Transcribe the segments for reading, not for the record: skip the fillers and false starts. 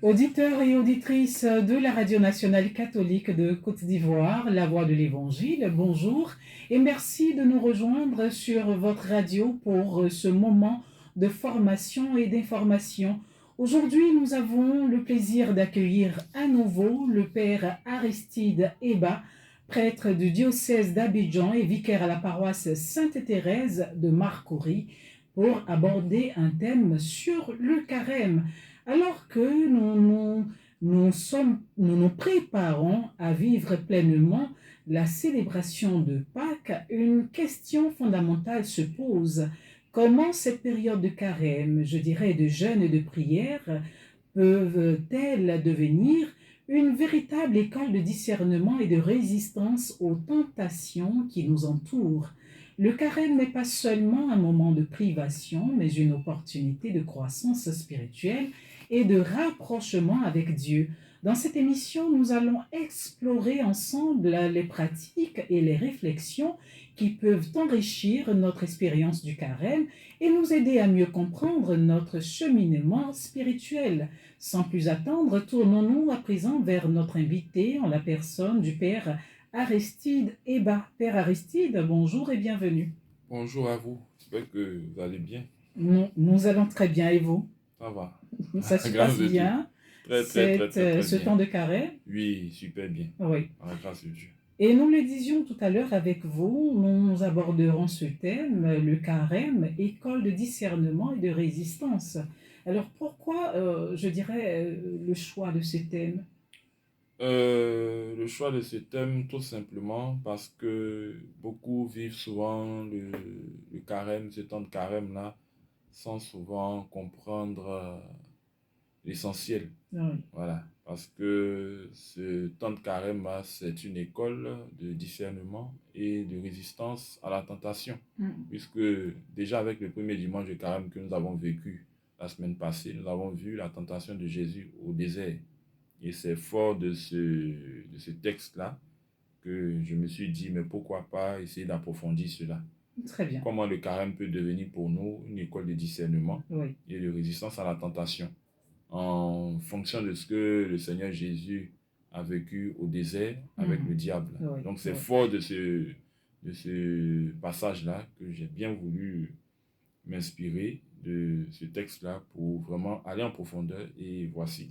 Auditeurs et auditrices de la Radio nationale catholique de Côte d'Ivoire, La Voix de l'Évangile, bonjour et merci de nous rejoindre sur votre radio pour ce moment de formation et d'information. Aujourd'hui, nous avons le plaisir d'accueillir à nouveau le Père Aristide Eba, prêtre du diocèse d'Abidjan et vicaire à la paroisse Sainte-Thérèse de Marcory, pour aborder un thème sur le carême. Alors que nous nous préparons à vivre pleinement la célébration de Pâques, une question fondamentale se pose. Comment cette période de carême, je dirais de jeûne et de prière, peuvent-elles devenir une véritable école de discernement et de résistance aux tentations qui nous entourent? Le carême n'est pas seulement un moment de privation, mais une opportunité de croissance spirituelle et de rapprochement avec Dieu. Dans cette émission, nous allons explorer ensemble les pratiques et les réflexions qui peuvent enrichir notre expérience du carême et nous aider à mieux comprendre notre cheminement spirituel. Sans plus attendre, tournons-nous à présent vers notre invité en la personne du Père Aristide Eba. Père Aristide, bonjour et bienvenue. Bonjour à vous, j'espère que vous allez bien. Nous allons très bien et vous? Ça va. Ça se Grâce passe de Dieu. bien, Très ce bien. temps de carême? Oui, super bien. Oui. À la grâce de Dieu. Et nous le disions tout à l'heure avec vous, nous aborderons ce thème, le carême, école de discernement et de résistance. Alors pourquoi, je dirais, le choix de ce thème? Le choix de ce thème, tout simplement parce que beaucoup vivent souvent le carême, ce temps de carême-là, sans souvent comprendre l'essentiel. Oui. Voilà. Parce que ce temps de carême-là, c'est une école de discernement et de résistance à la tentation. Puisque déjà avec le premier dimanche de carême que nous avons vécu la semaine passée, nous avons vu la tentation de Jésus au désert. Et c'est fort de ce texte-là que je me suis dit, mais pourquoi pas essayer d'approfondir cela. Très bien. Comment le carême peut devenir pour nous une école de discernement Oui. et de résistance à la tentation, en fonction de ce que le Seigneur Jésus a vécu au désert avec le diable. Oui, Donc c'est oui. fort de ce passage-là que j'ai bien voulu m'inspirer de ce texte-là pour vraiment aller en profondeur, et voici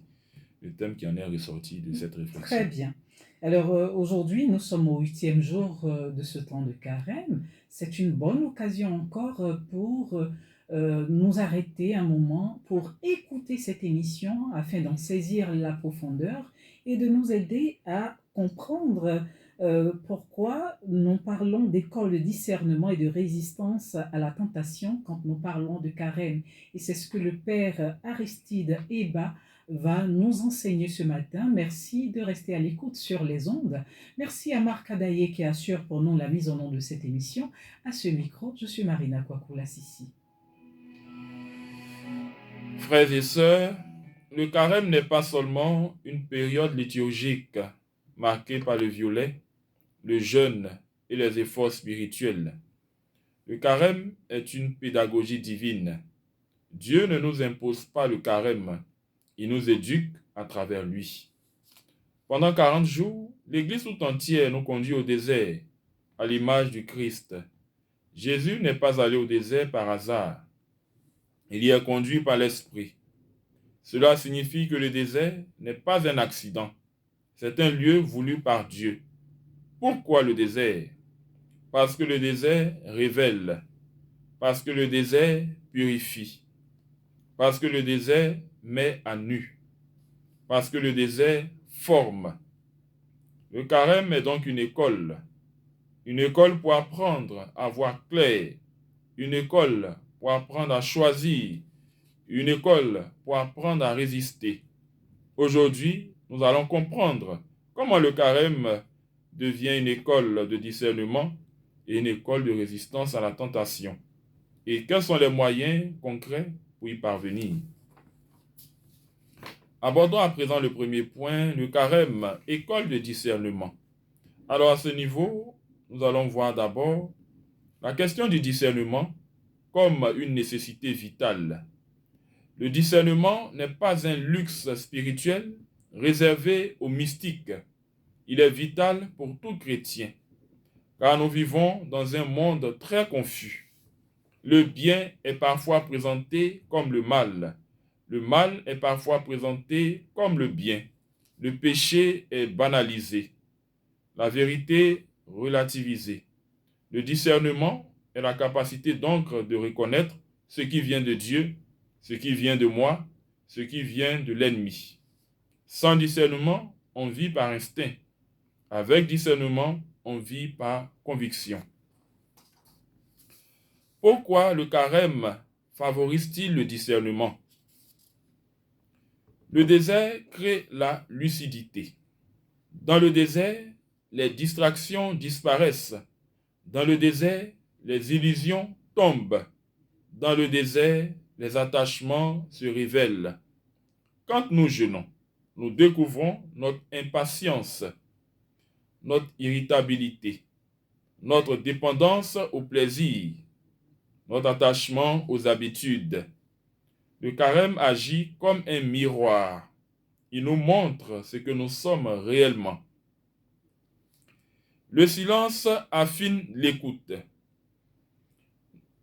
le thème qui en est ressorti de cette réflexion. Très bien. Alors aujourd'hui, nous sommes au 8e jour de ce temps de carême. C'est une bonne occasion encore pour nous arrêter un moment pour écouter cette émission afin d'en saisir la profondeur et de nous aider à comprendre pourquoi nous parlons d'école de discernement et de résistance à la tentation quand nous parlons de carême. Et c'est ce que le Père Aristide Eba va nous enseigner ce matin. Merci de rester à l'écoute sur les ondes. Merci à Marc Adaye qui assure pour nous la mise en onde de cette émission. À ce micro, je suis Marina Kwakoula-Sissi. Frères et sœurs, le carême n'est pas seulement une période liturgique marquée par le violet, le jeûne et les efforts spirituels. Le carême est une pédagogie divine. Dieu ne nous impose pas le carême, il nous éduque à travers lui. Pendant 40 jours, l'Église tout entière nous conduit au désert, à l'image du Christ. Jésus n'est pas allé au désert par hasard. Il y est conduit par l'Esprit. Cela signifie que le désert n'est pas un accident. C'est un lieu voulu par Dieu. Pourquoi le désert? Parce que le désert révèle. Parce que le désert purifie. Parce que le désert met à nu. Parce que le désert forme. Le carême est donc une école pour apprendre à voir clair, une école pour apprendre à choisir, une école pour apprendre à résister. Aujourd'hui, nous allons comprendre comment le carême devient une école de discernement et une école de résistance à la tentation. Et quels sont les moyens concrets pour y parvenir? Abordons à présent le premier point, le carême, école de discernement. Alors à ce niveau, nous allons voir d'abord la question du discernement comme une nécessité vitale. Le discernement n'est pas un luxe spirituel réservé aux mystiques. Il est vital pour tout chrétien, car nous vivons dans un monde très confus. Le bien est parfois présenté comme le mal est parfois présenté comme le bien. Le péché est banalisé, la vérité relativisée. Le discernement est la capacité donc de reconnaître ce qui vient de Dieu, ce qui vient de moi, ce qui vient de l'ennemi. Sans discernement, on vit par instinct. Avec discernement, on vit par conviction. Pourquoi le carême favorise-t-il le discernement? Le désert crée la lucidité. Dans le désert, les distractions disparaissent. Dans le désert, les illusions tombent. Dans le désert, les attachements se révèlent. Quand nous jeûnons, nous découvrons notre impatience, notre irritabilité, notre dépendance au plaisir, notre attachement aux habitudes. Le carême agit comme un miroir. Il nous montre ce que nous sommes réellement. Le silence affine l'écoute.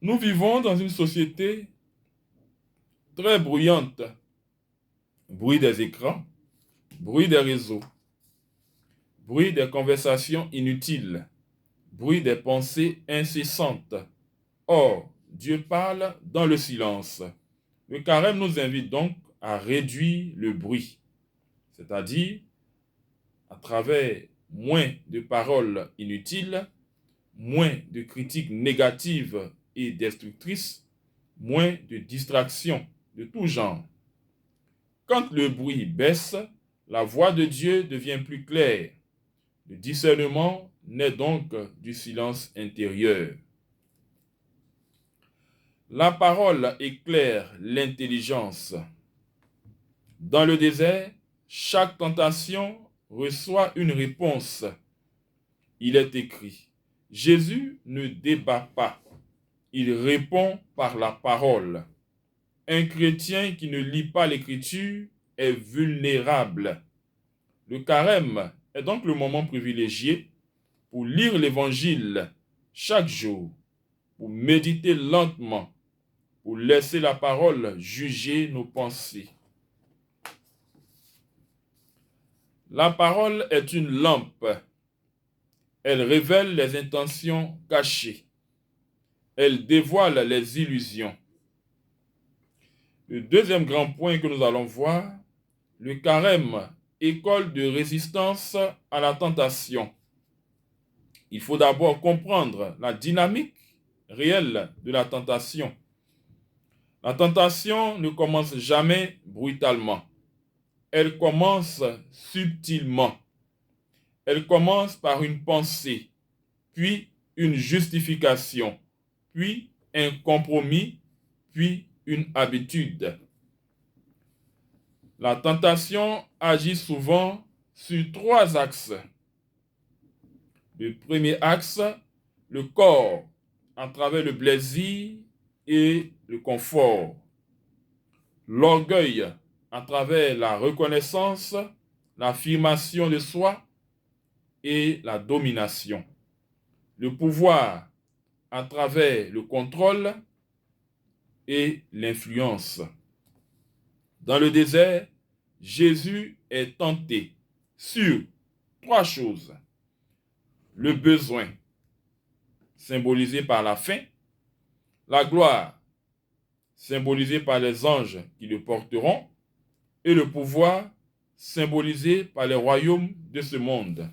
Nous vivons dans une société très bruyante. Bruit des écrans, bruit des réseaux, bruit des conversations inutiles, bruit des pensées incessantes. Or, Dieu parle dans le silence. Le carême nous invite donc à réduire le bruit, c'est-à-dire à travers moins de paroles inutiles, moins de critiques négatives et destructrices, moins de distractions de tout genre. Quand le bruit baisse, la voix de Dieu devient plus claire. Le discernement naît donc du silence intérieur. La parole éclaire l'intelligence. Dans le désert, chaque tentation reçoit une réponse. Il est écrit, Jésus ne débat pas, il répond par la parole. Un chrétien qui ne lit pas l'Écriture est vulnérable. Le carême est donc le moment privilégié pour lire l'Évangile chaque jour, pour méditer lentement, pour laisser la parole juger nos pensées. La parole est une lampe. Elle révèle les intentions cachées. Elle dévoile les illusions. Le deuxième grand point que nous allons voir, le carême, école de résistance à la tentation. Il faut d'abord comprendre la dynamique réelle de la tentation. La tentation ne commence jamais brutalement. Elle commence subtilement. Elle commence par une pensée, puis une justification, puis un compromis, puis une habitude. La tentation agit souvent sur 3 axes. Le premier axe, le corps, à travers le plaisir et le confort. L'orgueil, à travers la reconnaissance, l'affirmation de soi et la domination. Le pouvoir, à travers le contrôle et l'influence. Dans le désert, Jésus est tenté sur 3 choses. Le besoin, symbolisé par la faim. La gloire, symbolisé par les anges qui le porteront. Et le pouvoir, symbolisé par les royaumes de ce monde.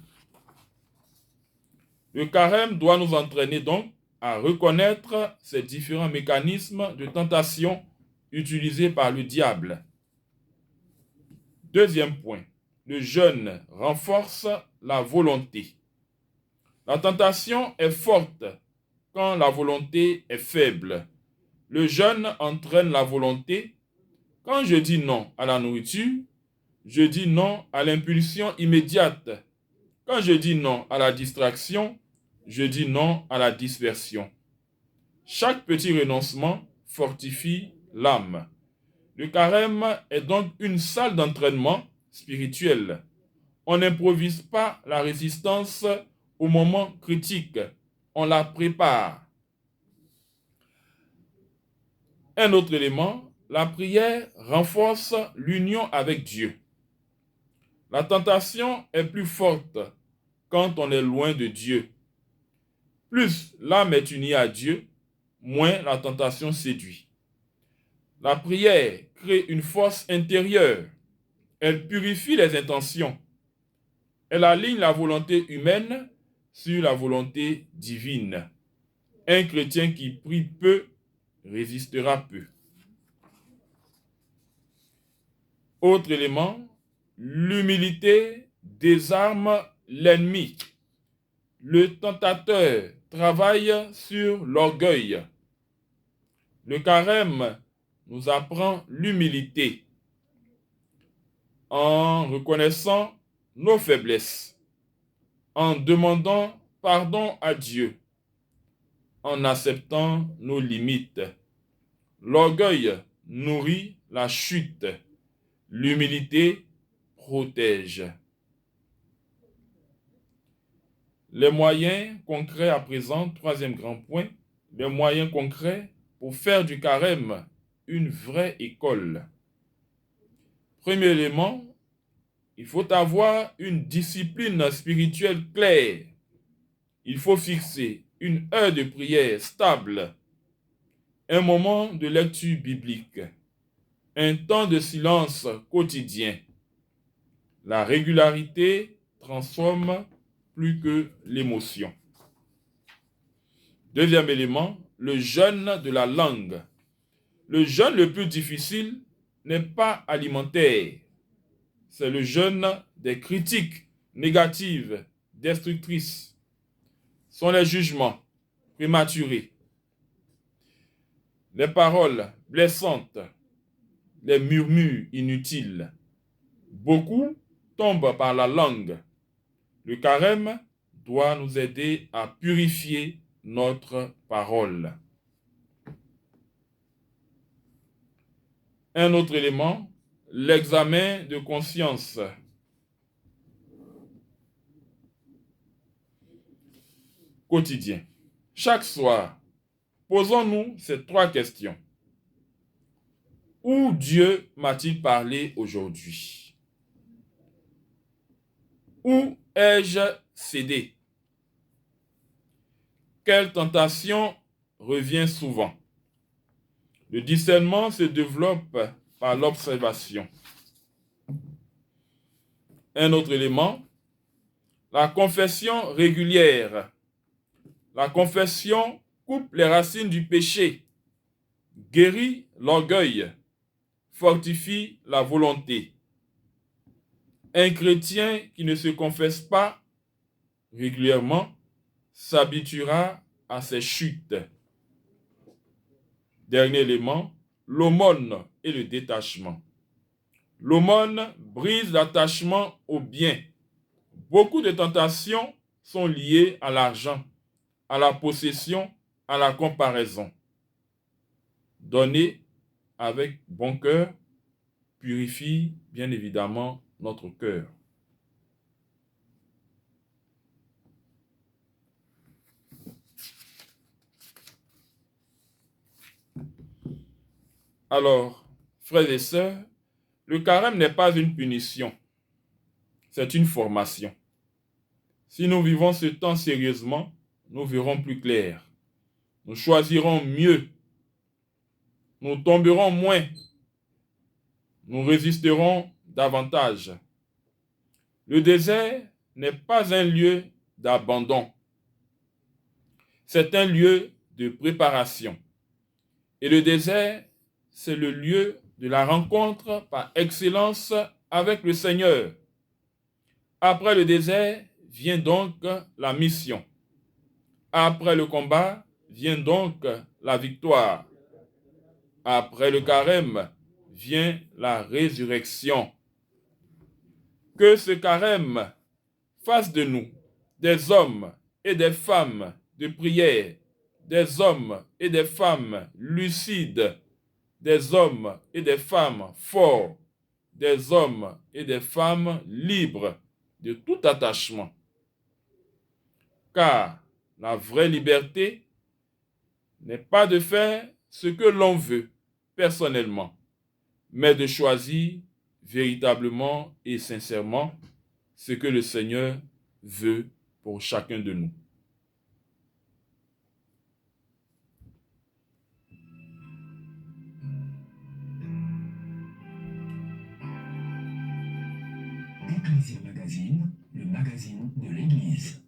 Le carême doit nous entraîner donc à reconnaître ces différents mécanismes de tentation utilisés par le diable. Deuxième point, le jeûne renforce la volonté. La tentation est forte quand la volonté est faible. Le jeûne entraîne la volonté. Quand je dis non à la nourriture, je dis non à l'impulsion immédiate. Quand je dis non à la distraction, je dis non à la dispersion. Chaque petit renoncement fortifie l'âme. Le carême est donc une salle d'entraînement spirituel. On n'improvise pas la résistance au moment critique. On la prépare. Un autre élément, la prière renforce l'union avec Dieu. La tentation est plus forte quand on est loin de Dieu. Plus l'âme est unie à Dieu, moins la tentation séduit. La prière crée une force intérieure. Elle purifie les intentions. Elle aligne la volonté humaine sur la volonté divine. Un chrétien qui prie peu résistera peu. Autre élément, l'humilité désarme l'ennemi. Le tentateur travaille sur l'orgueil. Le carême nous apprend l'humilité en reconnaissant nos faiblesses, en demandant pardon à Dieu, en acceptant nos limites. L'orgueil nourrit la chute. L'humilité protège. Les moyens concrets à présent, troisième grand point, les moyens concrets pour faire du carême une vraie école. Premier élément, il faut avoir une discipline spirituelle claire. Il faut fixer une heure de prière stable, un moment de lecture biblique, un temps de silence quotidien. La régularité transforme plus que l'émotion. Deuxième élément, le jeûne de la langue. Le jeûne le plus difficile n'est pas alimentaire. C'est le jeûne des critiques négatives, destructrices. Ce sont les jugements prématurés, les paroles blessantes, les murmures inutiles. Beaucoup tombent par la langue. Le carême doit nous aider à purifier notre parole. Un autre élément, l'examen de conscience. Quotidien. Chaque soir, posons-nous ces trois questions. Où Dieu m'a-t-il parlé aujourd'hui? Où ai-je cédé? Quelle tentation revient souvent? Le discernement se développe par l'observation. Un autre élément, la confession régulière. La confession coupe les racines du péché, guérit l'orgueil, fortifie la volonté. Un chrétien qui ne se confesse pas régulièrement s'habituera à ses chutes. Dernier élément, l'aumône et le détachement. L'aumône brise l'attachement au bien. Beaucoup de tentations sont liées à l'argent, à la possession, à la comparaison. Donner avec bon cœur purifie bien évidemment notre cœur. Alors, frères et sœurs, le carême n'est pas une punition, c'est une formation. Si nous vivons ce temps sérieusement, nous verrons plus clair. Nous choisirons mieux. Nous tomberons moins. Nous résisterons davantage. Le désert n'est pas un lieu d'abandon. C'est un lieu de préparation. Et le désert, c'est le lieu de la rencontre par excellence avec le Seigneur. Après le désert, vient donc la mission. Après le combat, vient donc la victoire. Après le carême, vient la résurrection. Que ce carême fasse de nous des hommes et des femmes de prière, des hommes et des femmes lucides, des hommes et des femmes forts, des hommes et des femmes libres de tout attachement. Car la vraie liberté n'est pas de faire ce que l'on veut personnellement, mais de choisir véritablement et sincèrement ce que le Seigneur veut pour chacun de nous. Ecclesia Magazine, le magazine de l'Église.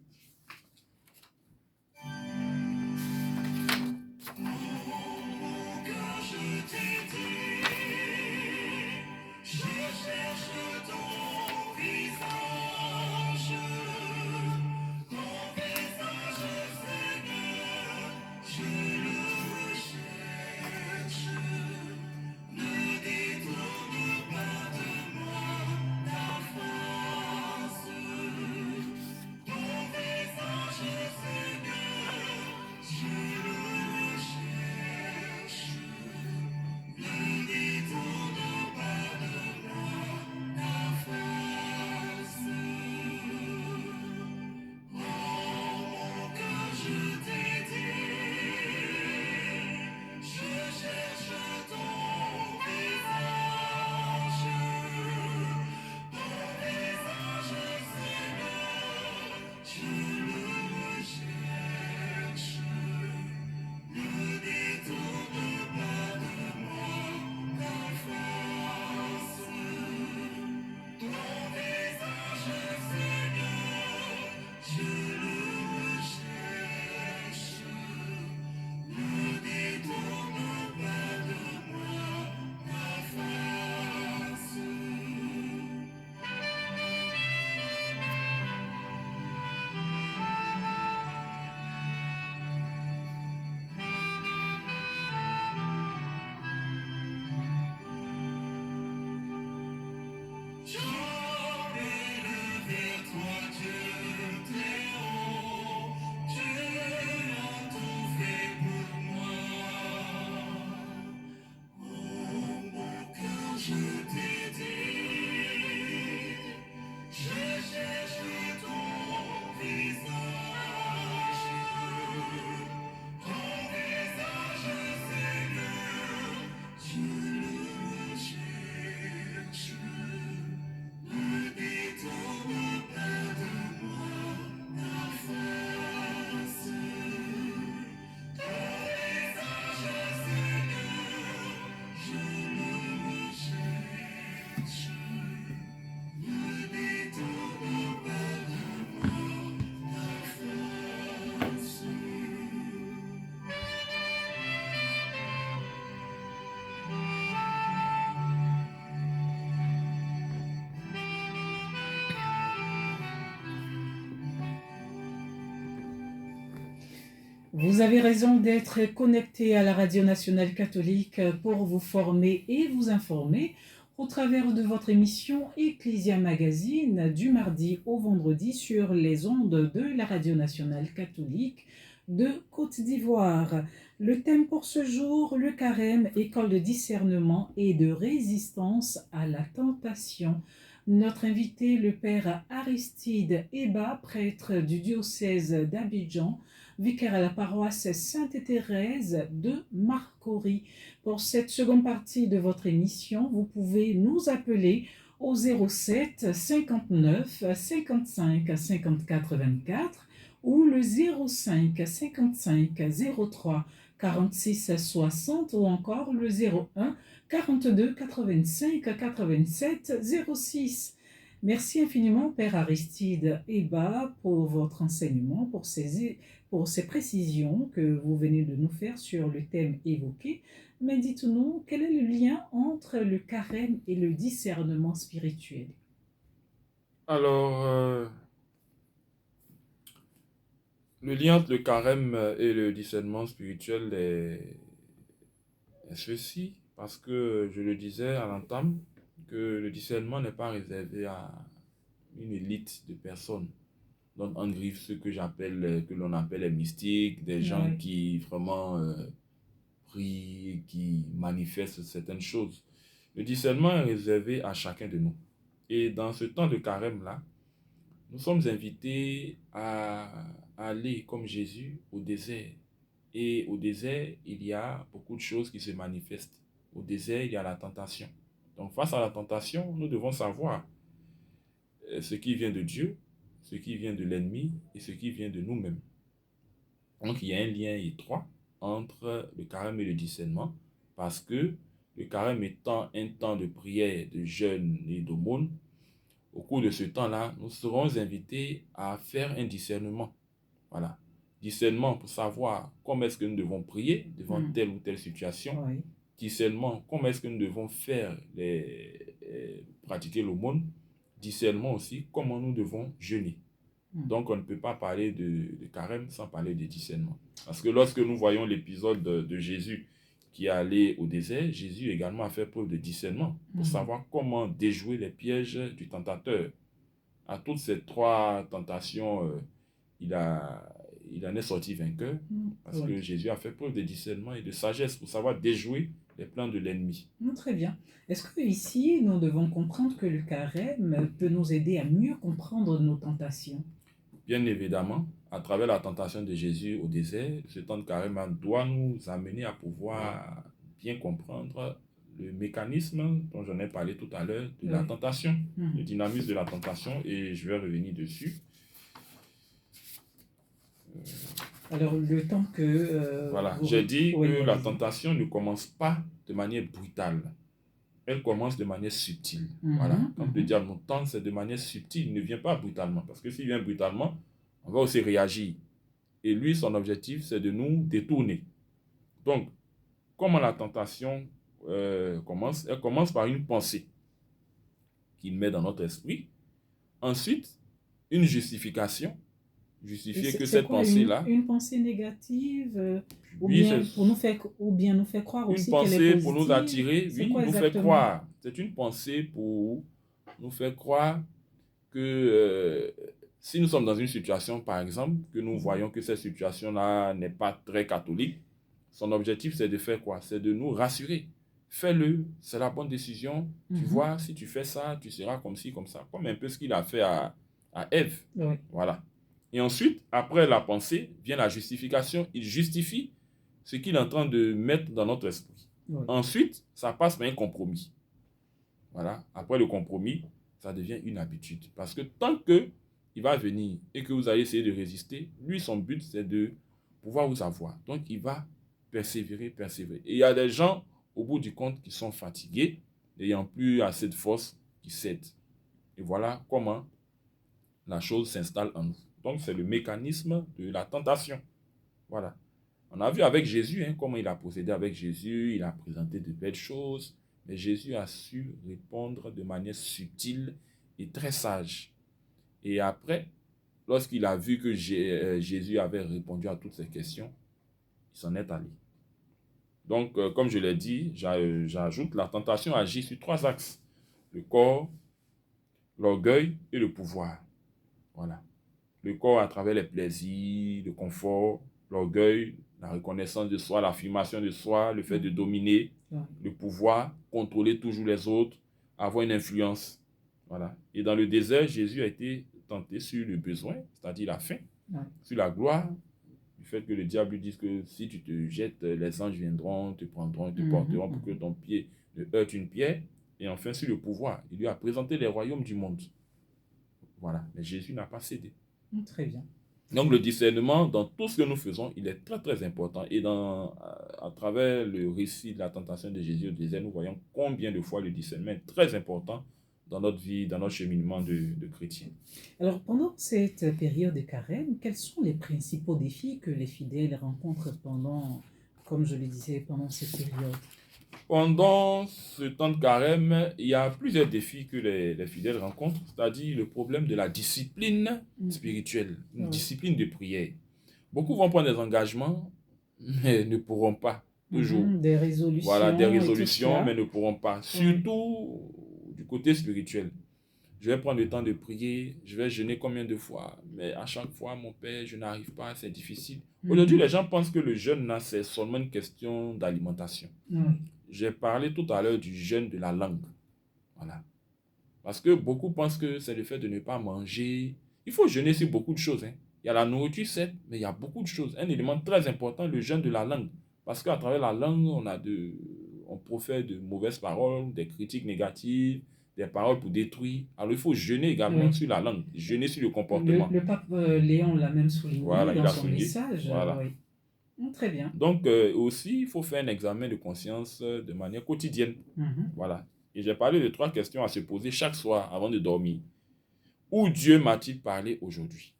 Vous avez raison d'être connecté à la Radio nationale catholique pour vous former et vous informer au travers de votre émission Ecclesia Magazine du mardi au vendredi sur les ondes de la Radio nationale catholique de Côte d'Ivoire. Le thème pour ce jour, le carême, école de discernement et de résistance à la tentation. Notre invité, le père Aristide Eba, prêtre du diocèse d'Abidjan, vicaire à la paroisse Sainte-Thérèse de Marcory. Pour cette seconde partie de votre émission, vous pouvez nous appeler au 07 59 55 54 24 ou le 05 55 03 46 60 ou encore le 01 42 85 87 06. Merci infiniment, Père Aristide Eba, pour votre enseignement, pour ces précisions que vous venez de nous faire sur le thème évoqué. Mais dites-nous, quel est le lien entre le carême et le discernement spirituel? Alors, le lien entre le carême et le discernement spirituel est ceci, parce que je le disais à l'entame, que le discernement n'est pas réservé à une élite de personnes. Donc, en griffe, ce que l'on appelle les mystiques, des gens qui vraiment prie, qui manifeste certaines choses. Le discernement est réservé à chacun de nous. Et dans ce temps de carême-là, nous sommes invités à aller, comme Jésus, au désert. Et au désert, il y a beaucoup de choses qui se manifestent. Au désert, il y a la tentation. Donc, face à la tentation, nous devons savoir ce qui vient de Dieu, ce qui vient de l'ennemi et ce qui vient de nous-mêmes. Donc, il y a un lien étroit entre le carême et le discernement, parce que le carême étant un temps de prière, de jeûne et d'aumône, au cours de ce temps-là, nous serons invités à faire un discernement. Voilà. Discernement pour savoir comment est-ce que nous devons prier devant telle ou telle situation. Oui. Discernement, comment est-ce que nous devons pratiquer l'aumône. Discernement aussi, comment nous devons jeûner. Donc, on ne peut pas parler de carême sans parler de discernement. Parce que lorsque nous voyons l'épisode de Jésus qui est allé au désert, Jésus également a fait preuve de discernement pour savoir comment déjouer les pièges du tentateur. À toutes ces trois tentations, il en est sorti vainqueur parce que Jésus a fait preuve de discernement et de sagesse pour savoir déjouer les plans de l'ennemi. Très bien. Est-ce que ici, nous devons comprendre que le carême peut nous aider à mieux comprendre nos tentations? Bien évidemment, à travers la tentation de Jésus au désert, ce temps de carême doit nous amener à pouvoir bien comprendre le mécanisme dont j'en ai parlé tout à l'heure de la tentation, le dynamisme de la tentation, et je vais revenir dessus. Alors, le temps que... voilà, j'ai dit que la tentation ne commence pas de manière brutale. Elle commence de manière subtile. Voilà. Quand le diable nous tente, c'est de manière subtile. Il ne vient pas brutalement. Parce que s'il vient brutalement, on va aussi réagir. Et lui, son objectif, c'est de nous détourner. Donc, comment la tentation commence? Elle commence par une pensée qu'il met dans notre esprit. Ensuite, une justification. Justifier que cette pensée-là... Une pensée négative ou bien nous faire croire aussi qu'elle est positive. Une pensée pour nous attirer, nous faire croire. C'est une pensée pour nous faire croire que si nous sommes dans une situation, par exemple, que nous voyons que cette situation-là n'est pas très catholique, son objectif, c'est de faire quoi? C'est de nous rassurer. Fais-le, c'est la bonne décision. Tu vois, si tu fais ça, tu seras comme ci, comme ça. Comme un peu ce qu'il a fait à Ève. Voilà. Et ensuite, après la pensée, vient la justification. Il justifie ce qu'il est en train de mettre dans notre esprit. Ensuite, ça passe par un compromis. Voilà. Après le compromis, ça devient une habitude. Parce que tant qu'il va venir et que vous allez essayer de résister, lui, son but, c'est de pouvoir vous avoir. Donc, il va persévérer. Et il y a des gens, au bout du compte, qui sont fatigués, n'ayant plus assez de force, qui cèdent. Et voilà comment la chose s'installe en nous. Donc, c'est le mécanisme de la tentation. Voilà. On a vu avec Jésus, comment il a procédé avec Jésus. Il a présenté de belles choses. Mais Jésus a su répondre de manière subtile et très sage. Et après, lorsqu'il a vu que Jésus avait répondu à toutes ces questions, il s'en est allé. Donc, comme je l'ai dit, j'ajoute, la tentation agit sur 3 axes. Le corps, l'orgueil et le pouvoir. Voilà. Le corps à travers les plaisirs, le confort, l'orgueil, la reconnaissance de soi, l'affirmation de soi, le fait de dominer, le pouvoir, contrôler toujours les autres, avoir une influence. Voilà. Et dans le désert, Jésus a été tenté sur le besoin, c'est-à-dire la faim, sur la gloire, du fait que le diable lui dise que si tu te jettes, les anges viendront, te prendront, te porteront pour que ton pied ne heurte une pierre. Et enfin, sur le pouvoir, il lui a présenté les royaumes du monde. Voilà. Mais Jésus n'a pas cédé. Très bien. Donc, le discernement, dans tout ce que nous faisons, il est très, très important. Et à travers le récit de la tentation de Jésus au désert, nous voyons combien de fois le discernement est très important dans notre vie, dans notre cheminement de chrétien. Alors, pendant cette période de carême, quels sont les principaux défis que les fidèles rencontrent pendant, comme je le disais, pendant cette période? Pendant ce temps de carême, il y a plusieurs défis que les fidèles rencontrent, c'est-à-dire le problème de la discipline spirituelle, une discipline de prière. Beaucoup vont prendre des engagements, mais ne pourront pas, toujours. Des résolutions. Voilà, des résolutions, mais ne pourront pas. Surtout du côté spirituel. je vais prendre le temps de prier, je vais jeûner combien de fois, mais à chaque fois, mon père, je n'arrive pas, c'est difficile. Aujourd'hui, les gens pensent que le jeûne, là, c'est seulement une question d'alimentation. Oui. J'ai parlé tout à l'heure du jeûne de la langue. Voilà. Parce que beaucoup pensent que c'est le fait de ne pas manger. Il faut jeûner sur beaucoup de choses, hein. Il y a la nourriture, certes, mais il y a beaucoup de choses. Un élément très important, le jeûne de la langue. Parce qu'à travers la langue, on profère de mauvaises paroles, des critiques négatives, des paroles pour détruire. Alors il faut jeûner également Oui. sur la langue, jeûner sur le comportement. Le pape Léon l'a même souligné Voilà, il dans a son souligné. message. Voilà. Oui. Très bien. Donc aussi, il faut faire un examen de conscience de manière quotidienne. Mhm. Voilà. Et j'ai parlé de 3 questions à se poser chaque soir avant de dormir. Où Dieu m'a-t-il parlé aujourd'hui?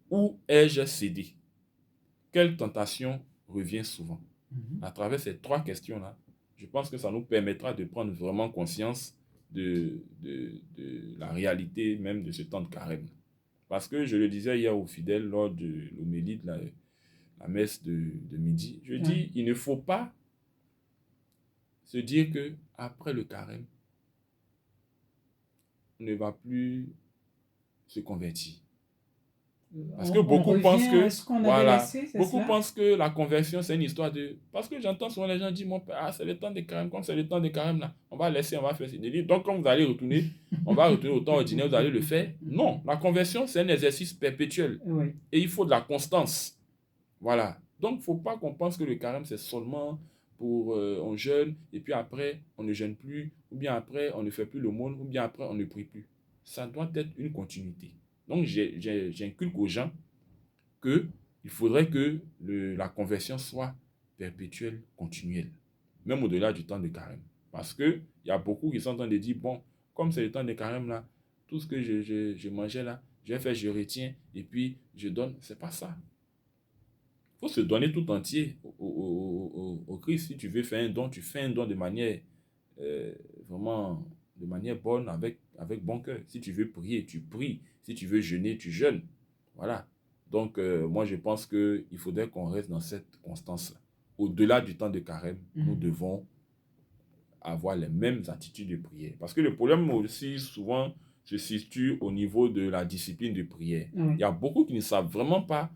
Où ai-je cédé? Quelle tentation revient souvent? Mhm. À travers ces 3 questions-là, je pense que ça nous permettra de prendre vraiment conscience de la réalité même de ce temps de carême. Parce que je le disais hier aux fidèles lors de l'homélie de la messe de midi, je dis, il ne faut pas se dire que après le carême, on ne va plus se convertir. Parce que On beaucoup revient pensent à que, ce qu'on avait voilà, laissé, c'est beaucoup cela? pensent que la conversion, c'est une histoire de... Parce que j'entends souvent les gens dire, mon père, ah, c'est le temps des carême, comme c'est le temps des carême, là, on va laisser, on va faire ça. Je dis, donc, quand vous allez retourner, on va retourner au temps ordinaire, vous allez le faire. Non, la conversion, c'est un exercice perpétuel. Oui. Et il faut de la constance. Voilà. Donc, il ne faut pas qu'on pense que le carême, c'est seulement pour on jeûne, et puis après, on ne jeûne plus, ou bien après, on ne fait plus l'aumône, ou bien après, on ne prie plus. Ça doit être une continuité. Donc, j'inculque aux gens qu'il faudrait que la conversion soit perpétuelle, continuelle, même au-delà du temps de carême. Parce qu'il y a beaucoup qui sont en train de dire, bon, comme c'est le temps de carême là, tout ce que je mangeais là, je vais faire, je retiens, et puis je donne. C'est pas ça. Il faut se donner tout entier au Christ. Si tu veux faire un don, tu fais un don de manière vraiment de manière bonne, avec bon cœur. Si tu veux prier, tu pries. Si tu veux jeûner, tu jeûnes. Voilà. Donc, moi, je pense qu'il faudrait qu'on reste dans cette constance-là. Au-delà du temps de carême, nous devons avoir les mêmes attitudes de prière. Parce que le problème aussi, souvent, se situe au niveau de la discipline de prière. Oui. Il y a beaucoup qui ne savent vraiment pas.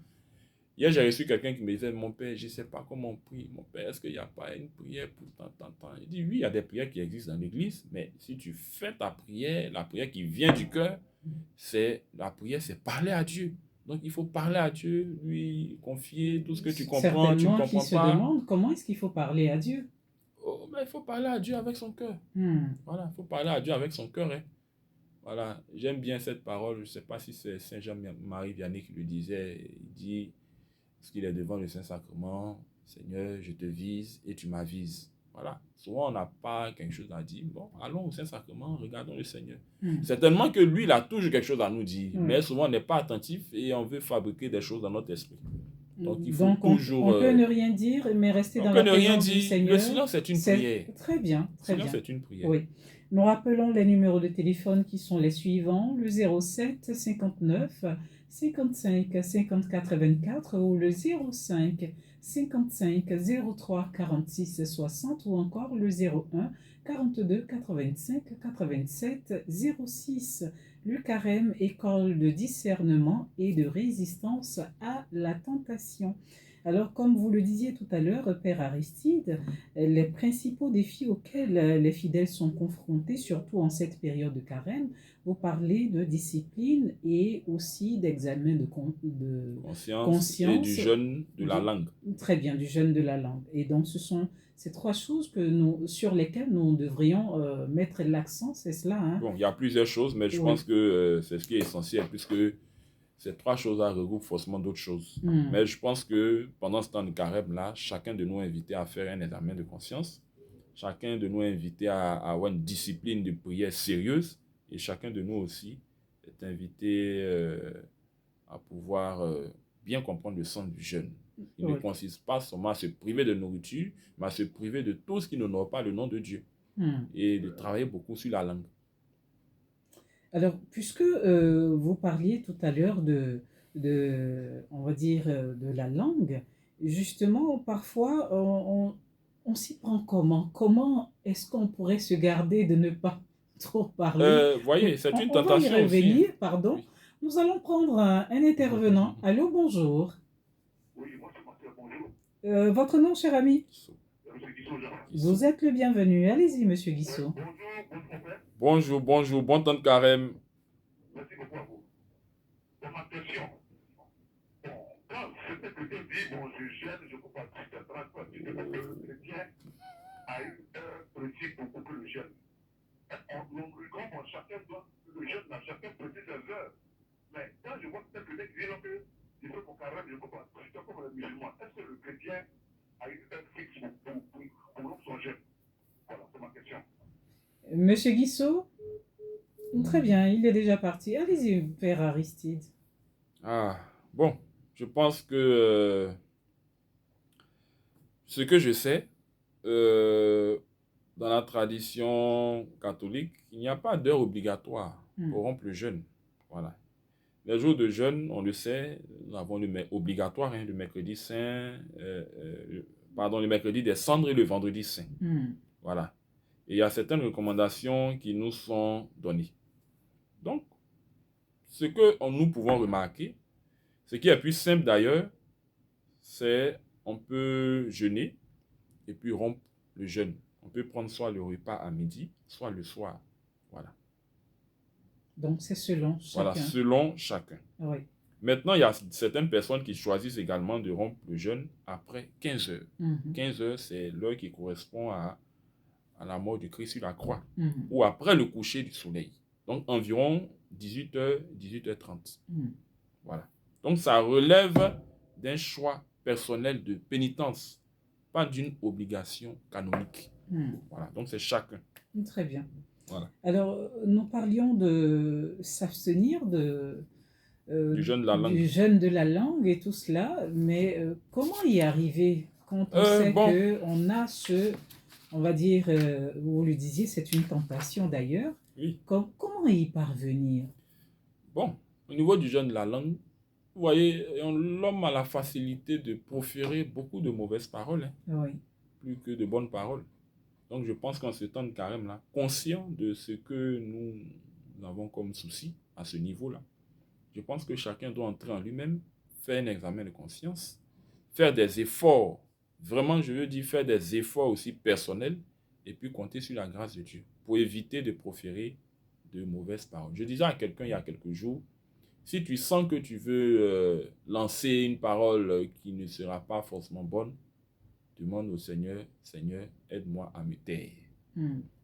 Hier, j'ai reçu quelqu'un qui me disait, mon père, je ne sais pas comment on prie. Mon père, est-ce qu'il n'y a pas une prière pour tant? Il dit, oui, il y a des prières qui existent dans l'église, mais si tu fais ta prière, la prière qui vient du cœur, la prière, c'est parler à Dieu. Donc, il faut parler à Dieu, lui confier tout ce que tu comprends, tu ne Certainement qui comprends se pas. demandent comment est-ce qu'il faut parler à Dieu. Oh, mais il faut parler à Dieu avec son cœur. Voilà, il faut parler à Dieu avec son cœur. Hein. Voilà, j'aime bien cette parole. Je ne sais pas si c'est Saint Jean-Marie Vianney qui le disait. Il dit, parce qu'il est devant le Saint-Sacrement, Seigneur, je te vise et tu m'avises. Voilà. Souvent, on n'a pas quelque chose à dire. Bon, allons au Saint-Sacrement, regardons le Seigneur. Certainement que lui, il a toujours quelque chose à nous dire. Mais souvent, on n'est pas attentif et on veut fabriquer des choses dans notre esprit. Donc, il faut toujours... on peut ne rien dire, mais rester dans la présence du Seigneur. Le silence est une prière. Très bien, très bien. Le silence est une prière. Oui. Nous rappelons les numéros de téléphone qui sont les suivants, le 07 59 55 54 24 ou le 05 55 03 46 60 ou encore le 01 42 85 87 06. Le carême, école de discernement et de résistance à la tentation. Alors, comme vous le disiez tout à l'heure, Père Aristide, les principaux défis auxquels les fidèles sont confrontés, surtout en cette période de carême, vous parlez de discipline et aussi d'examen de conscience et du jeûne de la langue. Très bien, du jeûne de la langue. Et donc, ce sont ces 3 choses sur lesquelles nous devrions mettre l'accent, c'est cela. Hein? Bon, il y a plusieurs choses, mais je pense que c'est ce qui est essentiel, puisque ces 3 choses-là regroupent forcément d'autres choses. Mais je pense que pendant ce temps de carême-là, chacun de nous est invité à faire un examen de conscience. Chacun de nous est invité à avoir une discipline de prière sérieuse. Et chacun de nous aussi est invité à pouvoir bien comprendre le sens du jeûne. Il ne consiste pas seulement à se priver de nourriture, mais à se priver de tout ce qui n'honore pas le nom de Dieu. Et de travailler beaucoup sur la langue. Alors, puisque vous parliez tout à l'heure on va dire, de la langue, justement, parfois, on s'y prend comment? Comment est-ce qu'on pourrait se garder de ne pas trop parler. Voyez, c'est une On va y tentation aussi. revenir, pardon. Oui. Nous allons prendre un intervenant. Allô, bonjour. Oui, moi c'est Marcel, bonjour. Votre nom, cher ami? Monsieur Guissot, Jean. Vous êtes le bienvenu. Allez-y, monsieur Guissot. Bonjour, bon frère. Bonjour, bonjour, bon temps de carême. Merci beaucoup à vous. Dans ma question, bon, quand c'était quelqu'un dit, bon, je gêne, je ne peux pas dire que parce que le chrétien a eu un principe beaucoup plus le jeûne. Comme chacun doit, le jeûne, chacun précise ses heures. Mais quand je vois peut-être quelqu'un qui dit non, que il faut qu'on carême, je ne peux pas. C'est comme les musulmans. Est-ce que le chrétien a eu un fixe pour son jeûne? Voilà, c'est ma question. Monsieur Guissot? Très bien, il est déjà parti. Allez-y, Père Aristide. Ah, bon, je pense que ce que je sais, dans la tradition catholique, il n'y a pas d'heure obligatoire pour rompre le jeûne. Voilà. Les jours de jeûne, on le sait, nous avons obligatoire, le mercredi saint, le mercredi des cendres et le vendredi saint. Voilà. Et il y a certaines recommandations qui nous sont données. Donc, ce que nous pouvons remarquer, ce qui est plus simple d'ailleurs, c'est on peut jeûner et puis rompre le jeûne. On peut prendre soit le repas à midi, soit le soir. Voilà. Donc, c'est selon chacun. Voilà, selon chacun. Oui. Maintenant, il y a certaines personnes qui choisissent également de rompre le jeûne après 15 heures. 15 heures, c'est l'heure qui correspond à la mort du Christ sur la croix, ou après le coucher du soleil. Donc, environ 18h, 18h30. Voilà. Donc, ça relève d'un choix personnel de pénitence, pas d'une obligation canonique. Voilà. Donc, c'est chacun. Très bien. Voilà. Alors, nous parlions de s'abstenir du jeûne de la langue. Du jeûne de la langue et tout cela, mais comment y arriver quand on sait qu'on a on va dire, vous le disiez, c'est une tentation d'ailleurs. Oui. Comment y parvenir? Bon, au niveau du jeûne de la langue, vous voyez, l'homme a la facilité de proférer beaucoup de mauvaises paroles, oui, plus que de bonnes paroles. Donc, je pense qu'en ce temps de carême-là, conscient de ce que nous avons comme souci à ce niveau-là, je pense que chacun doit entrer en lui-même, faire un examen de conscience, faire des efforts, vraiment, je veux dire, faire des efforts aussi personnels, et puis compter sur la grâce de Dieu pour éviter de proférer de mauvaises paroles. Je disais à quelqu'un il y a quelques jours, si tu sens que tu veux lancer une parole qui ne sera pas forcément bonne, demande au Seigneur, Seigneur, aide-moi à me taire.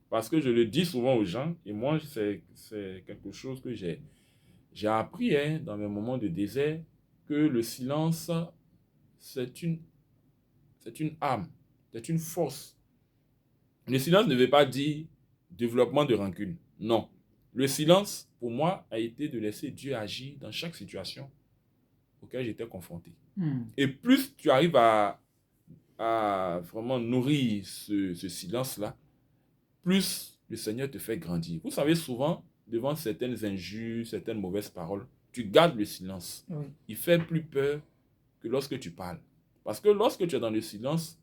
Parce que je le dis souvent aux gens, et moi, c'est quelque chose que j'ai appris dans mes moments de désert, que le silence, c'est une âme, c'est une force. Le silence ne veut pas dire développement de rancune. Non. Le silence, pour moi, a été de laisser Dieu agir dans chaque situation auquel j'étais confronté. Et plus tu arrives à vraiment nourrir ce silence-là, plus le Seigneur te fait grandir. Vous savez, souvent, devant certaines injures, certaines mauvaises paroles, tu gardes le silence. Oui. Il fait plus peur que lorsque tu parles. Parce que lorsque tu es dans le silence,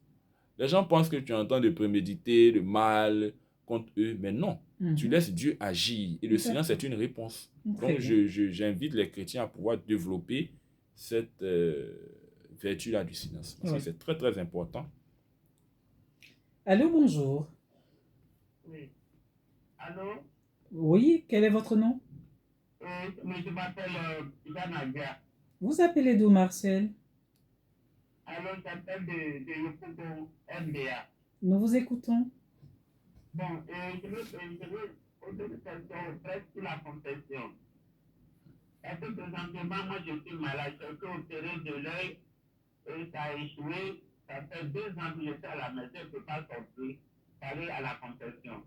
les gens pensent que tu es en train de préméditer le mal contre eux, mais non. Tu laisses Dieu agir et le silence est une réponse. Donc, j'invite les chrétiens à pouvoir développer cette vertu-là du silence. Parce que c'est très, très important. Allô, bonjour. Oui. Allô? Oui, quel est votre nom? Je m'appelle Nadia. Vous appelez d'où, Marcel? Alors, j'appelle de Yopougon, MBA. Nous vous écoutons. Bon, je veux poser une question presque sur la confession. Parce que présentement, moi, je suis malade. Je suis opéré de l'œil et ça a échoué. Ça fait 2 ans que je suis à la maison, je ne peux pas sortir, aller à la confession.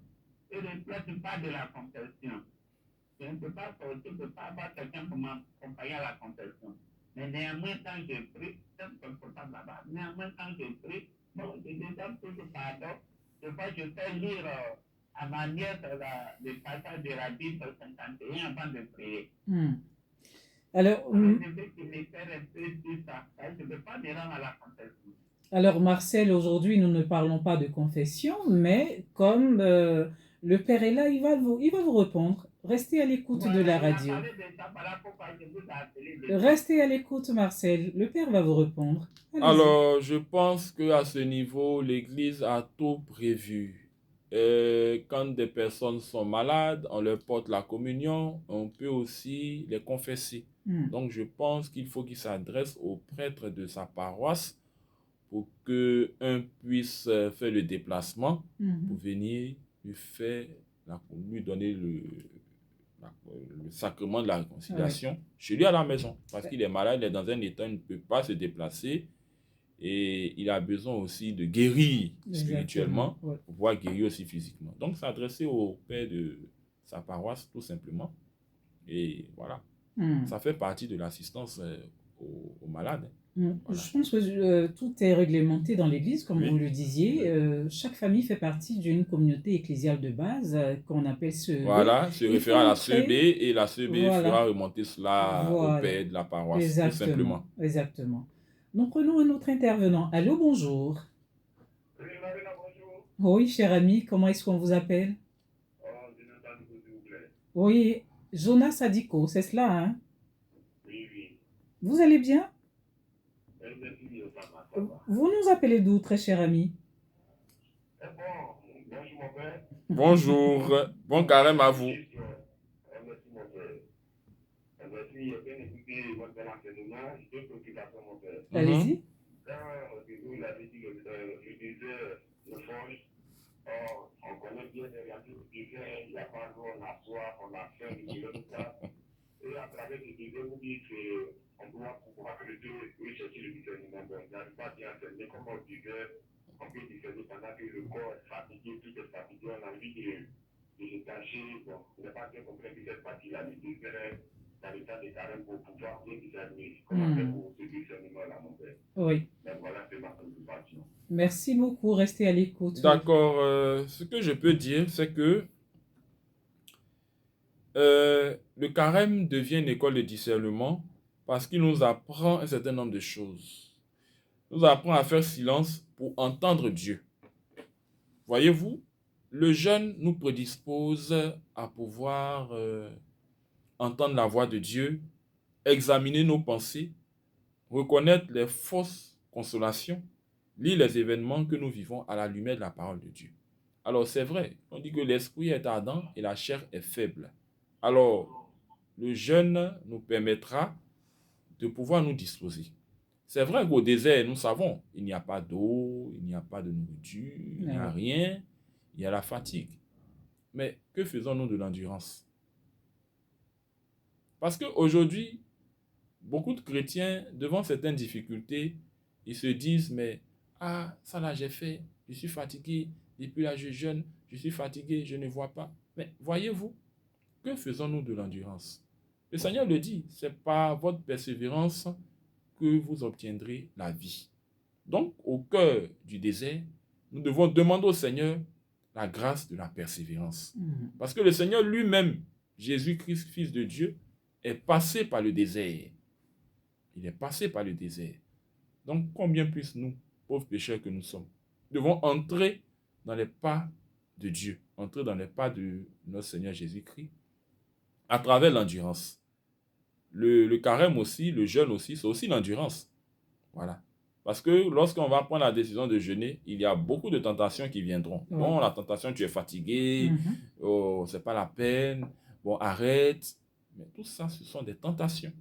Et le peuple tu parles de la confession. Je ne peux pas sortir, je ne peux pas avoir quelqu'un pour m'accompagner à la confession. Mais néanmoins, quand je prie, c'est confortable là-bas. Néanmoins, quand je prie, bon, je demande toujours pardon. Des fois, je fais lire à ma nièce le passage de la Bible 51 avant de prier. Alors, je veux qu'il m'éclaire un peu sur ça. Je ne peux pas me rendre à la confession. Alors, Marcel, aujourd'hui, nous ne parlons pas de confession, mais comme Le père est là, il va vous répondre. Restez à l'écoute de la radio. Restez à l'écoute, Marcel. Le père va vous répondre. Allez-y. Alors, je pense qu'à ce niveau, l'Église a tout prévu. Quand des personnes sont malades, on leur porte la communion, on peut aussi les confesser. Donc, je pense qu'il faut qu'il s'adresse au prêtre de sa paroisse pour qu'un puisse faire le déplacement pour venir lui donner le sacrement de la réconciliation chez lui à la maison. Parce qu'il est malade, il est dans un état, il ne peut pas se déplacer. Et il a besoin aussi de guérir spirituellement pour pouvoir guérir aussi physiquement. Donc, s'adresser au père de sa paroisse, tout simplement. Et voilà. Ça fait partie de l'assistance aux malades. Voilà. Je pense que tout est réglementé dans l'Église, comme vous le disiez. Chaque famille fait partie d'une communauté ecclésiale de base qu'on appelle CEB. Voilà, se réfère à la CEB et la CEB fera remonter cela au père de la paroisse, tout simplement. Exactement. Nous prenons un autre intervenant. Allô, bonjour. Oui, Marina, bonjour. Oui, cher ami, comment est-ce qu'on vous appelle? Jonathan, s'il vous plaît. Oui, Jonas Sadiko, c'est cela, hein? Oui, oui. Vous allez bien? Merci, ça va. Vous nous appelez d'où, très cher ami? Bonjour, mon père. Bonjour, bon carême à vous. Merci, mon père. Merci, j'ai bien écouté votre bel enseignement. J'ai deux préoccupations, mon père. Allez-y. Quand vous l'avez dit, je disais le forge. Or, on connaît bien les réalités du désert. Il n'y a pas d'eau, on a soif, on a faim, tout ça. Et à travers ce désert, vous dites qu'on doit pouvoir creuser, oui, chercher le discernement. Donc, il n'arrive pas à bien enseigner comment on disait. On peut discerner pendant que le corps est fatigué, tout est fatigué, on a envie de se tâcher. Bon, on n'a pas bien compris que cette partie-là, le désert, dans l'état de carême pour pouvoir bien discerner. Comment faire pour ce discernement-là, mon père? Oui. Donc voilà, c'est ma préoccupation. Merci beaucoup, restez à l'écoute. D'accord, ce que je peux dire, c'est que le carême devient une école de discernement parce qu'il nous apprend un certain nombre de choses. Il nous apprend à faire silence pour entendre Dieu. Voyez-vous, le jeûne nous prédispose à pouvoir entendre la voix de Dieu, examiner nos pensées, reconnaître les fausses consolations, lire les événements que nous vivons à la lumière de la parole de Dieu. Alors c'est vrai, on dit que l'esprit est ardent et la chair est faible. Alors, le jeûne nous permettra de pouvoir nous disposer. C'est vrai qu'au désert, nous savons, il n'y a pas d'eau, il n'y a pas de nourriture, il n'y a rien, il y a la fatigue. Mais que faisons-nous de l'endurance? Parce qu'aujourd'hui, beaucoup de chrétiens, devant certaines difficultés, ils se disent, mais ça là j'ai fait, je suis fatigué, depuis là je jeûne, je suis fatigué, je ne vois pas. Mais voyez-vous, que faisons-nous de l'endurance? Le Seigneur le dit, c'est par votre persévérance que vous obtiendrez la vie. Donc, au cœur du désert, nous devons demander au Seigneur la grâce de la persévérance. Parce que le Seigneur lui-même, Jésus-Christ, Fils de Dieu, est passé par le désert. Il est passé par le désert. Donc, combien plus nous, pauvres pécheurs que nous sommes, devons entrer dans les pas de Dieu, entrer dans les pas de notre Seigneur Jésus-Christ, à travers l'endurance. Le carême aussi, le jeûne aussi, c'est aussi l'endurance. Voilà. Parce que lorsqu'on va prendre la décision de jeûner, il y a beaucoup de tentations qui viendront. Bon, la tentation, tu es fatigué, oh, c'est pas la peine, bon, arrête. Mais tout ça, ce sont des tentations.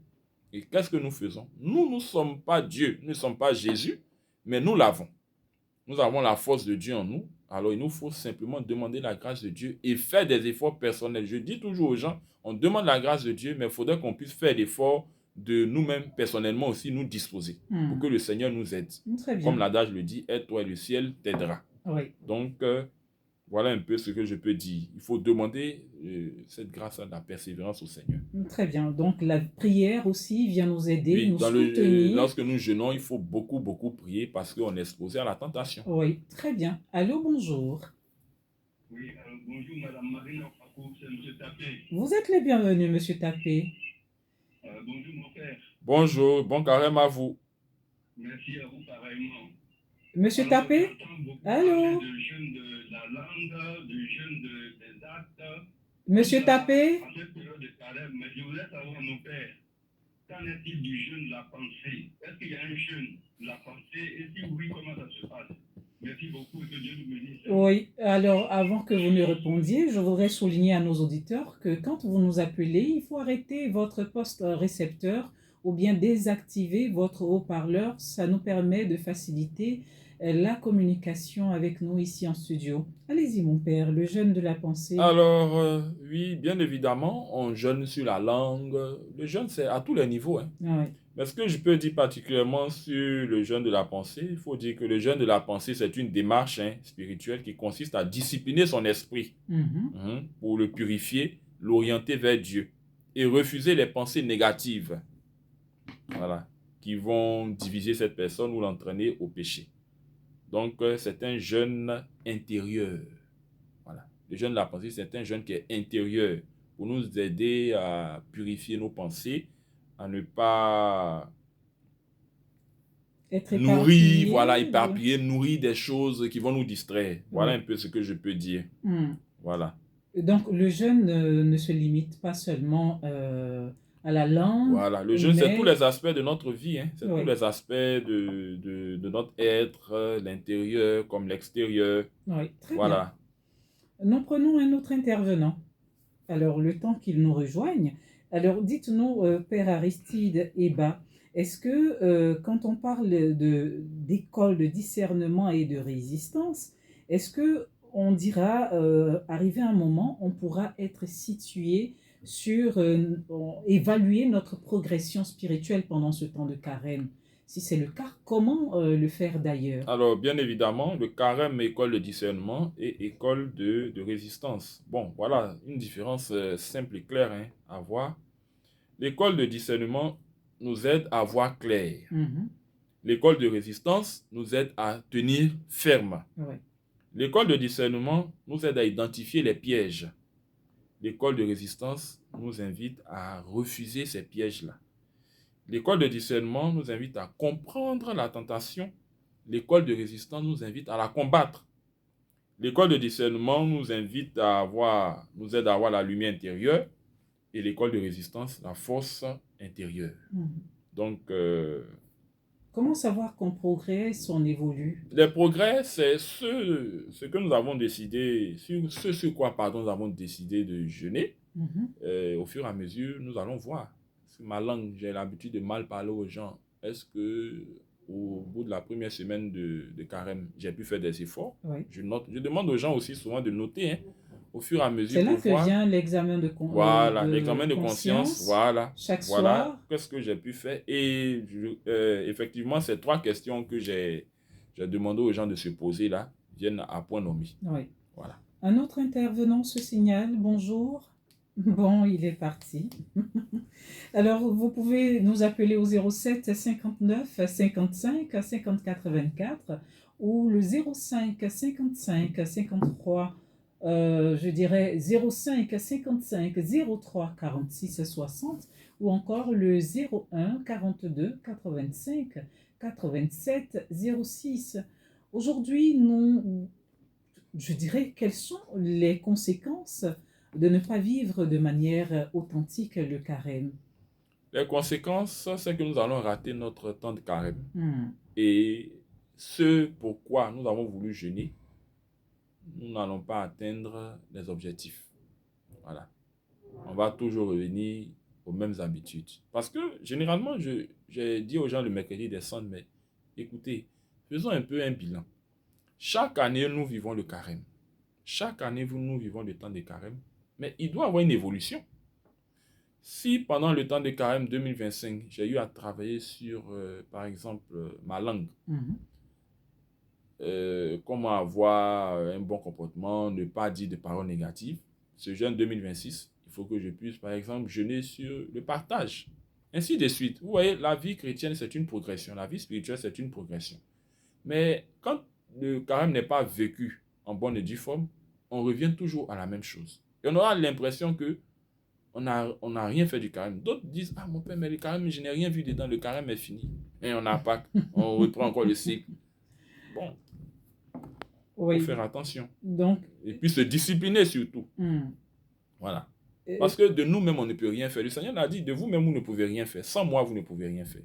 Et qu'est-ce que nous faisons? Nous ne sommes pas Dieu, nous ne sommes pas Jésus, mais nous l'avons. Nous avons la force de Dieu en nous. Alors, il nous faut simplement demander la grâce de Dieu et faire des efforts personnels. Je dis toujours aux gens, on demande la grâce de Dieu, mais il faudrait qu'on puisse faire l'effort de nous-mêmes personnellement aussi nous disposer pour que le Seigneur nous aide. Comme l'adage le dit, aide-toi et le ciel t'aidera. Oui. Donc, voilà un peu ce que je peux dire. Il faut demander cette grâce de la persévérance au Seigneur. Très bien. Donc, la prière aussi vient nous aider, nous soutenir. Lorsque nous jeûnons, il faut beaucoup, beaucoup prier parce qu'on est exposé à la tentation. Oui, très bien. Allô, bonjour. Oui, bonjour, Madame Marina, c'est M. Tapé. Vous êtes les bienvenus, M. Tapé. Bonjour, mon père. Bonjour, bon carême à vous. Merci à vous, pareillement. Monsieur Alors, Tapé? j'entends beaucoup Allô? parler de jeûne de la langue, de jeûne des actes, Monsieur tout ça Tapé? en cette période de carême. Mais je voulais savoir, mon père, qu'en est-il du jeûne de la pensée? Est-ce qu'il y a un jeûne de la pensée? Et si oui, comment ça se passe? Merci beaucoup, que Dieu nous bénisse. Oui, alors avant que vous ne répondiez, je voudrais souligner à nos auditeurs que quand vous nous appelez, il faut arrêter votre poste récepteur ou bien désactiver votre haut-parleur. Ça nous permet de faciliter la communication avec nous ici en studio. Allez-y, mon père, le jeûne de la pensée. Alors, oui, bien évidemment, on jeûne sur la langue. Le jeûne, c'est à tous les niveaux, hein. Ah, oui. Mais ce que je peux dire particulièrement sur le jeûne de la pensée, il faut dire que le jeûne de la pensée, c'est une démarche spirituelle qui consiste à discipliner son esprit pour le purifier, l'orienter vers Dieu et refuser les pensées négatives, voilà, qui vont diviser cette personne ou l'entraîner au péché. Donc, c'est un jeûne intérieur. Voilà. Le jeûne de la pensée, c'est un jeûne qui est intérieur pour nous aider à purifier nos pensées, à ne pas Être nourrir, éparpillé. voilà, éparpiller, nourrir des choses qui vont nous distraire. Voilà un peu ce que je peux dire. Voilà. Donc, le jeûne ne se limite pas seulement à la langue. Voilà, le jeûne, c'est mais tous les aspects de notre vie, hein. C'est Oui. tous les aspects de notre être, l'intérieur comme l'extérieur. Oui, très Voilà. bien. Nous prenons un autre intervenant. Alors, le temps qu'il nous rejoigne. Alors, dites-nous, Père Aristide Eba, est-ce que quand on parle d'école de discernement et de résistance, est-ce que on dira, arrivé un moment, on pourra être situé sur évaluer notre progression spirituelle pendant ce temps de carême? Si c'est le cas, comment le faire d'ailleurs? Alors, bien évidemment, le carême, école de discernement et école de résistance. Bon, voilà, une différence simple et claire à voir. L'école de discernement nous aide à voir clair. L'école de résistance nous aide à tenir ferme. Ouais. L'école de discernement nous aide à identifier les pièges. L'école de résistance nous invite à refuser ces pièges-là. L'école de discernement nous invite à comprendre la tentation. L'école de résistance nous invite à la combattre. L'école de discernement nous aide à avoir la lumière intérieure et l'école de résistance, la force intérieure. Donc, comment savoir qu'on progresse, on évolue? Les progrès, c'est ce que nous avons décidé, sur quoi nous avons décidé de jeûner. Au fur et à mesure, nous allons voir. Sur ma langue, j'ai l'habitude de mal parler aux gens. Est-ce que au bout de la première semaine de carême, j'ai pu faire des efforts? Oui. Je note. Je demande aux gens aussi souvent de noter, au fur et à mesure. C'est là pour que voir. vient l'examen de Voilà, l'examen de conscience. Voilà. Chaque Voilà. soir. Qu'est-ce que j'ai pu faire? Et effectivement, ces 3 questions que j'ai demandé aux gens de se poser là viennent à point nommé. Oui. Voilà. Un autre intervenant se signale. Bonjour. Bon, il est parti. Alors, vous pouvez nous appeler au 07 59 55 54 24 ou le 05 55 53, je dirais 05 55 03 46 60 ou encore le 01 42 85 87 06. Aujourd'hui, je dirais, quelles sont les conséquences de ne pas vivre de manière authentique le carême? Les conséquences, c'est que nous allons rater notre temps de carême. Et ce pourquoi nous avons voulu jeûner, nous n'allons pas atteindre les objectifs. Voilà. On va toujours revenir aux mêmes habitudes. Parce que généralement, j'ai dit aux gens le mercredi des cendres, mais écoutez, faisons un peu un bilan. Chaque année, nous vivons le carême. Chaque année, nous vivons le temps de carême. Mais il doit y avoir une évolution. Si pendant le temps de carême 2025, j'ai eu à travailler sur, par exemple, ma langue, comment avoir un bon comportement, ne pas dire de paroles négatives, ce jeûne 2026, il faut que je puisse, par exemple, jeûner sur le partage. Ainsi de suite. Vous voyez, la vie chrétienne, c'est une progression. La vie spirituelle, c'est une progression. Mais quand le carême n'est pas vécu en bonne et due forme, on revient toujours à la même chose. Et on aura l'impression que on n'a rien fait du carême. D'autres disent, ah mon père, mais le carême, je n'ai rien vu dedans, le carême est fini. Et on n'a pas, on reprend encore le cycle. bon, Oui. faut faire attention. Donc, Et puis se discipliner surtout. Voilà. Parce que de nous-mêmes, on ne peut rien faire. Le Seigneur l'a dit, de vous-même, vous ne pouvez rien faire. Sans moi, vous ne pouvez rien faire.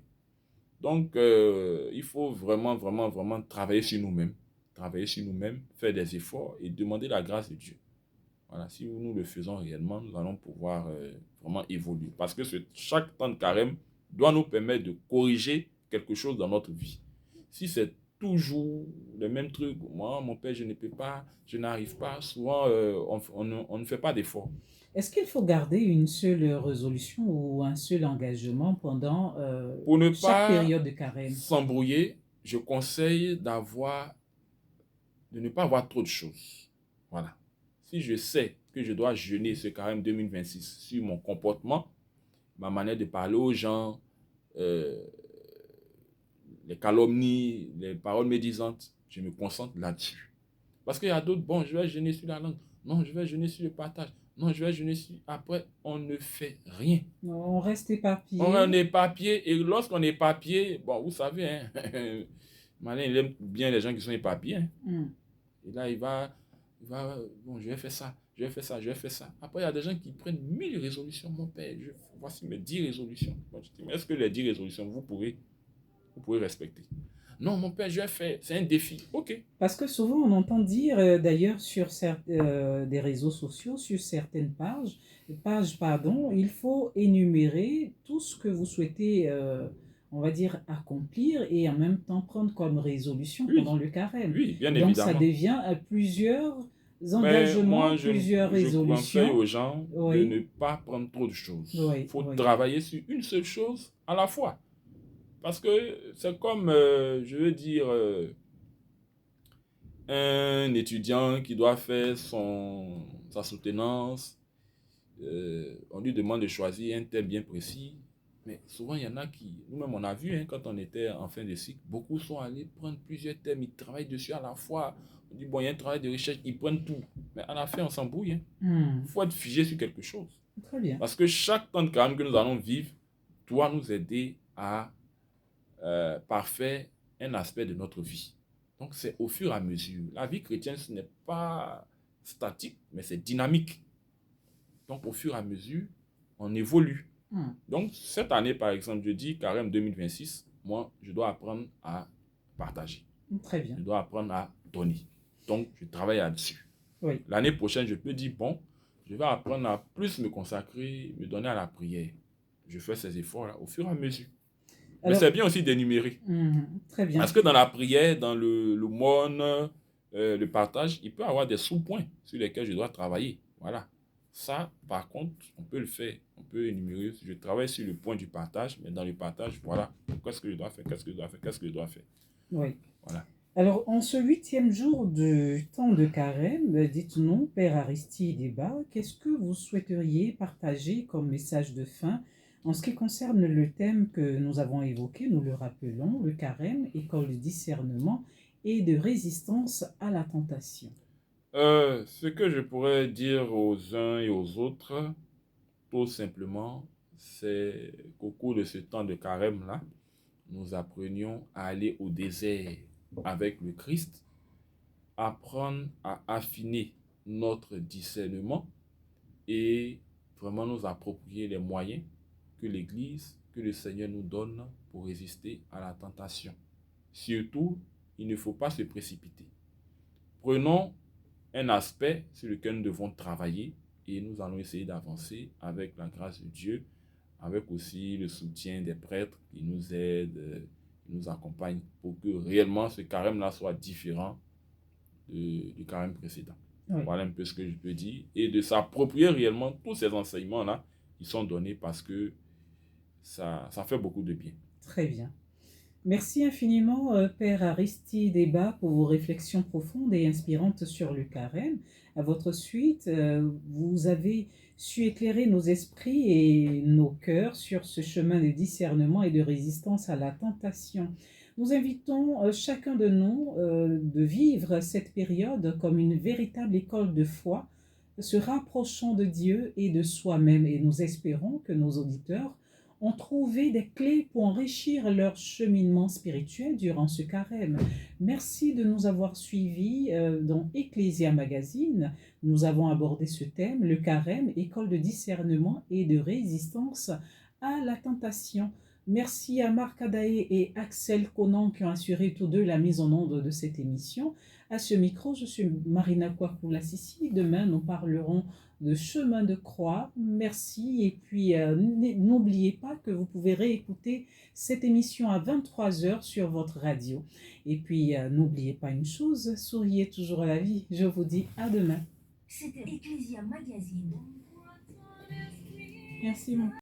Donc, il faut vraiment, vraiment, vraiment travailler sur nous-mêmes. Travailler sur nous-mêmes, faire des efforts et demander la grâce de Dieu. Voilà. Si nous le faisons réellement, nous allons pouvoir vraiment évoluer. Parce que chaque temps de carême doit nous permettre de corriger quelque chose dans notre vie. Si c'est toujours le même truc, moi, mon père, je ne peux pas, je n'arrive pas, souvent, on ne fait pas d'efforts. Est-ce qu'il faut garder une seule résolution ou un seul engagement pendant Pour ne chaque pas période de carême? s'embrouiller, je conseille de ne pas avoir trop de choses. Voilà. Si je sais que je dois jeûner ce carême 2026 sur mon comportement, ma manière de parler aux gens, les calomnies, les paroles médisantes, je me concentre là-dessus. Parce qu'il y a d'autres, bon, je vais jeûner sur la langue. Non, je vais jeûner sur le partage. Non, je vais jeûner sur... Après, on ne fait rien. On reste éparpillé. On est éparpillé. Et lorsqu'on est éparpillé, bon, vous savez, hein, Malin, il aime bien les gens qui sont éparpillés. Hein. Et là, il va, bon, je vais faire ça, je vais faire ça, je vais faire ça. Après, il y a des gens qui prennent 1000 résolutions. Mon père, voici mes 10 résolutions. Moi, je dis, mais est-ce que les 10 résolutions, vous pourrez respecter? Non, mon père, je vais faire, c'est un défi. Ok. Parce que souvent, on entend dire, d'ailleurs, sur des réseaux sociaux, sur certaines pages, il faut énumérer tout ce que vous souhaitez, on va dire, accomplir et en même temps prendre comme résolution pendant le carême. Oui, bien Donc, évidemment. ça devient plusieurs engagements, plusieurs résolutions. Je conseille aux gens de ne pas prendre trop de choses. Il faut travailler sur une seule chose à la fois. Parce que c'est comme, je veux dire, un étudiant qui doit faire sa soutenance, on lui demande de choisir un thème bien précis, mais souvent il y en a qui, nous-mêmes on a vu, hein, quand on était en fin de cycle, beaucoup sont allés prendre plusieurs thèmes, ils travaillent dessus à la fois, on dit bon, il y a un travail de recherche, ils prennent tout, mais à la fin on s'embrouille. Il faut être figé sur quelque chose. Très bien. Parce que chaque temps de carême que nous allons vivre doit nous aider à parfaire un aspect de notre vie. Donc c'est au fur et à mesure. La vie chrétienne, ce n'est pas statique, mais c'est dynamique. Donc au fur et à mesure, on évolue. Donc cette année, par exemple, je dis carême 2026, moi, je dois apprendre à partager. Très bien. Je dois apprendre à donner. Donc je travaille là-dessus. Oui. L'année prochaine, je peux dire, bon, je vais apprendre à plus me consacrer, me donner à la prière. Je fais ces efforts-là au fur et à mesure. Mais c'est bien aussi d'énumérer. Très bien. Parce que dans la prière, dans l'aumône, le partage, il peut y avoir des sous-points sur lesquels je dois travailler. Voilà. Ça, par contre, on peut le faire. On peut énumérer. Je travaille sur le point du partage, mais dans le partage, voilà. Qu'est-ce que je dois faire? Qu'est-ce que je dois faire? Qu'est-ce que je dois faire? Oui. Voilà. Alors, en ce 8e jour du temps de carême, dites-nous, Père Aristide Débat, qu'est-ce que vous souhaiteriez partager comme message de fin en ce qui concerne le thème que nous avons évoqué, nous le rappelons, le carême, école de discernement et de résistance à la tentation? Ce que je pourrais dire aux uns et aux autres, tout simplement, c'est qu'au cours de ce temps de carême-là, nous apprenions à aller au désert avec le Christ, apprendre à affiner notre discernement et vraiment nous approprier les moyens que l'Église, que le Seigneur nous donne pour résister à la tentation. Surtout, il ne faut pas se précipiter. Prenons un aspect sur lequel nous devons travailler et nous allons essayer d'avancer avec la grâce de Dieu, avec aussi le soutien des prêtres qui nous aident, qui nous accompagnent pour que réellement ce carême-là soit différent du carême précédent. Oui. Voilà un peu ce que je peux dire. Et de s'approprier réellement tous ces enseignements-là qui sont donnés parce que ça fait beaucoup de bien. Très bien. Merci infiniment, Père Aristide Débat, pour vos réflexions profondes et inspirantes sur le carême. À votre suite, vous avez su éclairer nos esprits et nos cœurs sur ce chemin de discernement et de résistance à la tentation. Nous invitons chacun de nous de vivre cette période comme une véritable école de foi, se rapprochant de Dieu et de soi-même. Et nous espérons que nos auditeurs ont trouvé des clés pour enrichir leur cheminement spirituel durant ce carême. Merci de nous avoir suivis dans Ecclesia Magazine. Nous avons abordé ce thème, le carême, école de discernement et de résistance à la tentation. Merci à Marc Adaé et Axel Conan qui ont assuré tous deux la mise en onde de cette émission. À ce micro, je suis Marina Kwakoula-Sissi. Demain, nous parlerons de chemin de croix. Merci. Et puis, n'oubliez pas que vous pouvez réécouter cette émission à 23h sur votre radio. Et puis, n'oubliez pas une chose, souriez toujours à la vie. Je vous dis à demain. C'était Ecclesia Magazine. Merci, mon